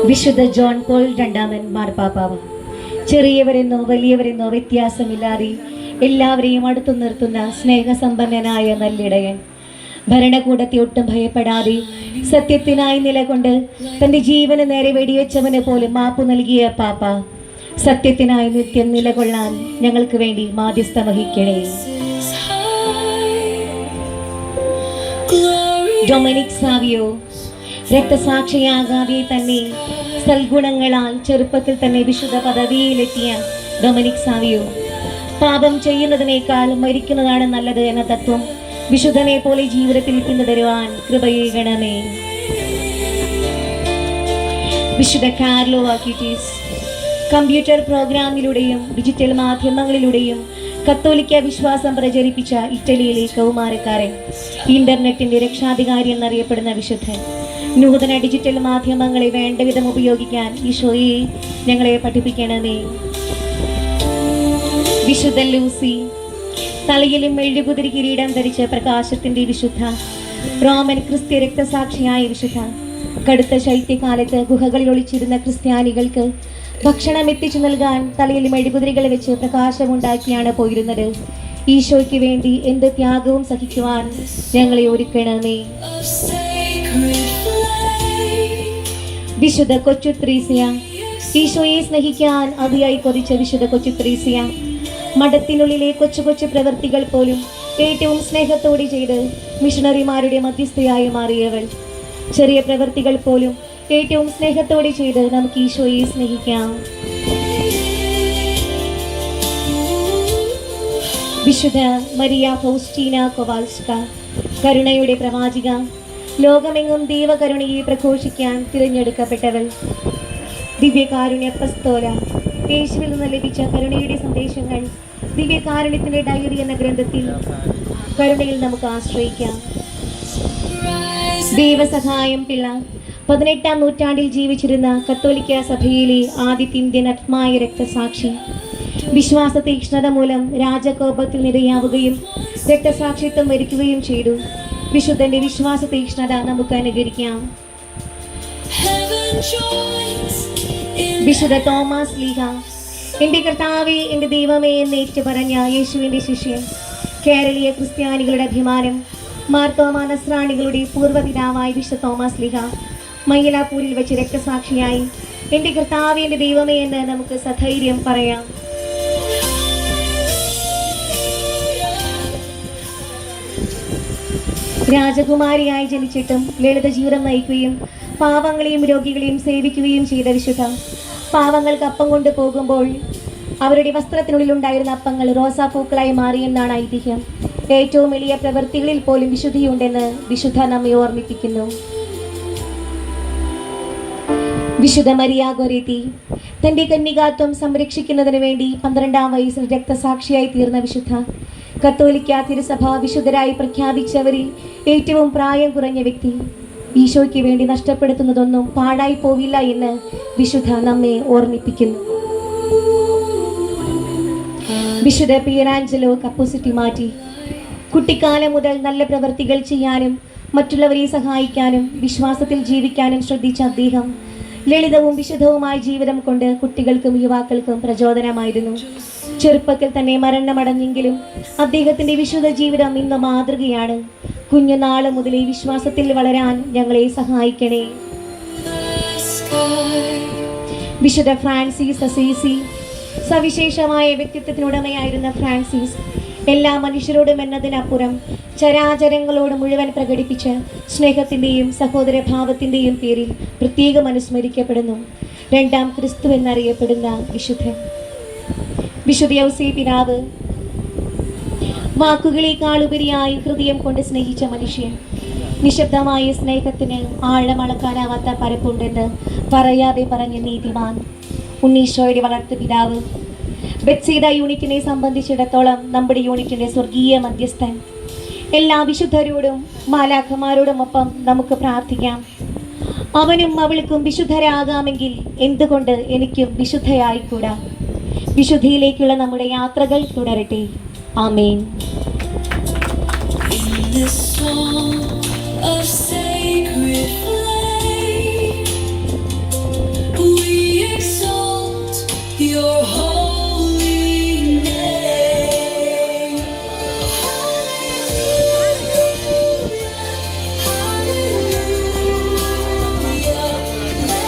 വിശുദ്ധ John Paul രണ്ടാമൻ മാർപ്പാപ്പാവ ചെറിയവരെന്നോ വലിയവരെന്നോ വ്യത്യാസമില്ലാതെ എല്ലാവരെയും അടുത്തു നിർത്തുന്ന സ്നേഹസമ്പന്നനായ നല്ലിടയൻ, ഭരണകൂടത്തെ ഒട്ടും ഭയപ്പെടാതെ സത്യത്തിനായി നിലകൊണ്ട് തൻ്റെ ജീവന് നേരെ വെടിവെച്ചവന് പോലും മാപ്പു നൽകിയ പാപ്പ, സത്യത്തിനായി നിത്യം നിലകൊള്ളാൻ ഞങ്ങൾക്ക് വേണ്ടി മാധ്യസ്ഥ വഹിക്കണേ. ഡൊമിനിക് സാവിയോ രക്തസാക്ഷിയാകാതെ തന്നെ സൽഗുണങ്ങളാൽ ചെറുപ്പത്തിൽ തന്നെ വിശുദ്ധ പദവിയിലെത്തിയ ഡൊമിനിക് സാവിയോ, പാപം ചെയ്യുന്നതിനേക്കാൾ മരിക്കുന്നതാണ് നല്ലത് എന്ന തത്വം വിശുദ്ധനെ പോലെ ജീവിതത്തിൽ പിന്തുടരുവാൻ കൃപയേകണമേ. വിശുദ്ധ കാർലോ അക്യൂറ്റീസ് കമ്പ്യൂട്ടർ പ്രോഗ്രാമിലൂടെയും ഡിജിറ്റൽ മാധ്യമങ്ങളിലൂടെയും കത്തോലിക്ക വിശ്വാസം പ്രചരിപ്പിച്ച ഇറ്റലിയിലെ കൗമാരക്കാരൻ, ഇന്റർനെറ്റിന്റെ രക്ഷാധികാരി എന്നറിയപ്പെടുന്ന വിശുദ്ധൻ, നൂതന ഡിജിറ്റൽ മാധ്യമങ്ങളെ വേണ്ടവിധം ഉപയോഗിക്കാൻ ഈശോയെ ഞങ്ങളെ പഠിപ്പിക്കണമേ. വിശുദ്ധ ലൂസി തലയിലും മെഴുകുതിരി കിരീടം ധരിച്ച പ്രകാശത്തിന്റെ വിശുദ്ധ, റോമൻ ക്രിസ്ത്യ രക്തസാക്ഷിയായ വിശുദ്ധ, കടുത്ത ശൈത്യകാലത്ത് ഗുഹകളിൽ ഒളിച്ചിരുന്ന ക്രിസ്ത്യാനികൾക്ക് ഭക്ഷണം എത്തിച്ചു നൽകാൻ തലയിൽ മെഴുകുതിരികൾ വെച്ച് പ്രകാശമുണ്ടാക്കിയാണ് പോയിരുന്നത്. ഈശോയ്ക്ക് വേണ്ടി എന്ത് ത്യാഗവും സഹിക്കുവാൻ ഞങ്ങളെ ഒരുക്കണമേ. വിശുദ്ധ കൊച്ചു ത്രേസ്യ ഈശോയെ സ്നേഹിക്കാൻ അതിയായി കൊതിച്ച വിശുദ്ധ കൊച്ചു ത്രേസ്യ, മഠത്തിനുള്ളിലെ കൊച്ചു കൊച്ചു പ്രവൃത്തികൾ പോലും ഏറ്റവും സ്നേഹത്തോടെ ചെയ്ത് മിഷണറിമാരുടെ മധ്യസ്ഥയായി മാറിയവൾ. ചെറിയ പ്രവൃത്തികൾ പോലും ഏറ്റവും സ്നേഹത്തോടെ ചെയ്ത് നമുക്ക് ഈശോയെ സ്നേഹിക്കാം. വിശുദ്ധ മരിയ ഫൗസ്റ്റീന കൊവാൽസ്ക കരുണയുടെ പ്രവാചിക, ലോകമെങ്ങും ദൈവകരുണയെ പ്രഘോഷിക്കാൻ തിരഞ്ഞെടുക്കപ്പെട്ടവൾ. ദിവ്യകാരുണ്യ അപ്പസ്തോല, യേശുവിൽ നിന്ന് ലഭിച്ച കരുണയുടെ സന്ദേശങ്ങൾ ദിവ്യകാരുണ്യത്തിന്റെ ഡയറി എന്ന ഗ്രന്ഥത്തിൽ കരുണയിൽ നമുക്ക് ആശ്രയിക്കാം. ദൈവസഹായം പിള്ള 18-ാം നൂറ്റാണ്ടിൽ ജീവിച്ചിരുന്ന കത്തോലിക്ക സഭയിലെ ആദ്യത്തെ ഇന്ത്യൻ ആത്മായ രക്തസാക്ഷി. വിശ്വാസ തീക്ഷ്ണത മൂലം രാജകോപത്തിൽ നിരയാവുകയും രക്തസാക്ഷിത്വം വരിക്കുകയും ചെയ്തു. വിശുദ്ധന്റെ വിശ്വാസ തീക്ഷ്ണത നമുക്ക് അനുകരിക്കാം. വിശുദ്ധ തോമസ് ലീഹ, എൻ്റെ കർത്താവേ എൻ്റെ ദൈവമേ എന്ന് ഏറ്റുപറഞ്ഞ യേശുവിൻ്റെ ശിഷ്യൻ, കേരളീയ ക്രിസ്ത്യാനികളുടെ അഭിമാനം, മാർത്തോമാ നസ്രാണികളുടെ പൂർവ്വപിതാവായ വിശുദ്ധ തോമസ് ലീഹ മൈലാപ്പൂരിൽ വെച്ച് രക്തസാക്ഷിയായി എൻ്റെ കർത്താവേ എൻ്റെ ദൈവമേ എന്ന് നമുക്ക് സധൈര്യം പറയാം. രാജകുമാരിയായി ജനിച്ചിട്ടും ലളിത ജീവിതം നയിക്കുകയും പാവങ്ങളെയും രോഗികളെയും സേവിക്കുകയും ചെയ്ത വിശുദ്ധ, പാവങ്ങൾക്ക് അപ്പം കൊണ്ട് പോകുമ്പോൾ അവരുടെ വസ്ത്രത്തിനുള്ളിലുണ്ടായിരുന്ന അപ്പങ്ങൾ റോസാപ്പൂക്കളായി മാറിയെന്നാണ് ഐതിഹ്യം. ഏറ്റവും എളിയ പ്രവൃത്തികളിൽ പോലും വിശുദ്ധിയുണ്ടെന്ന് വിശുദ്ധ നമ്മെ ഓർമ്മിപ്പിക്കുന്നു. വിശുദ്ധ മരിയ ഗൊരേത്തി തൻ്റെ കന്യകാത്വം സംരക്ഷിക്കുന്നതിന് വേണ്ടി 12-ാം വയസ്സിൽ രക്തസാക്ഷിയായി തീർന്ന വിശുദ്ധ, കത്തോലിക്ക തിരുസഭ വിശുദ്ധരായി പ്രഖ്യാപിച്ചവരിൽ ഏറ്റവും പ്രായം കുറഞ്ഞ വ്യക്തി. ഈശോയ്ക്ക് വേണ്ടി നഷ്ടപ്പെടുത്തുന്നതൊന്നും പാഴായി പോവില്ല എന്ന് വിശുദ്ധ നമ്മെ ഓർമ്മിപ്പിക്കുന്നു. വിശുദ്ധ പിയറാഞ്ചലോ കപ്പോസിറ്റി മാറ്റി കുട്ടിക്കാലം മുതൽ നല്ല പ്രവൃത്തികൾ ചെയ്യാനും മറ്റുള്ളവരെ സഹായിക്കാനും വിശ്വാസത്തിൽ ജീവിക്കാനും ശ്രദ്ധിച്ച അദ്ദേഹം ലളിതവും വിശുദ്ധവുമായ ജീവിതം കൊണ്ട് കുട്ടികൾക്കും യുവാക്കൾക്കും പ്രചോദനമായിരുന്നു. ചെറുപ്പത്തിൽ തന്നെ മരണമടഞ്ഞെങ്കിലും അദ്ദേഹത്തിൻ്റെ വിശുദ്ധ ജീവിതം ഇന്ന് മാതൃകയാണ്. കുഞ്ഞുനാള് മുതലേ വിശ്വാസത്തിൽ വളരാൻ ഞങ്ങളെ സഹായിക്കണേ. വിശുദ്ധ ഫ്രാൻസിസ് അസീസി, സവിശേഷമായ വ്യക്തിത്വത്തിനുടമയായിരുന്ന ഫ്രാൻസിസ് എല്ലാ മനുഷ്യരോടും എന്നതിനപ്പുറം ചരാചരങ്ങളോട് മുഴുവൻ പ്രകടിപ്പിച്ച സ്നേഹത്തിൻ്റെയും സഹോദരഭാവത്തിൻ്റെയും പേരിൽ പ്രത്യേകം അനുസ്മരിക്കപ്പെടുന്നു. 2-ാം ക്രിസ്തു എന്നറിയപ്പെടുന്ന വിശുദ്ധൻ. വിശുദ്ധ യൗസേ പിതാവ് വാക്കുകളേക്കാളുപരിയായി ഹൃദയം കൊണ്ട് സ്നേഹിച്ച മനുഷ്യൻ. നിശബ്ദമായ സ്നേഹത്തിന് ആഴമളക്കാനാവാത്ത പരപ്പുണ്ടെന്ന് പറയാതെ പറഞ്ഞ നീതിമാൻ. ഉണ്ണീശോയുടെ വളർത്തു പിതാവ്. ബെത്സീദ യൂണിറ്റിനെ സംബന്ധിച്ചിടത്തോളം നമ്മുടെ യൂണിറ്റിൻ്റെ സ്വർഗീയ മധ്യസ്ഥൻ. എല്ലാ വിശുദ്ധരോടും മാലാഖമാരോടുമൊപ്പം നമുക്ക് പ്രാർത്ഥിക്കാം. അവനും അവൾക്കും വിശുദ്ധരാകാമെങ്കിൽ എന്തുകൊണ്ട് എനിക്കും വിശുദ്ധയായിക്കൂടാ? വിശുദ്ധിയിലേക്കുള്ള നമ്മുടെ യാത്രകൾ തുടരട്ടെ. ആമേൻ.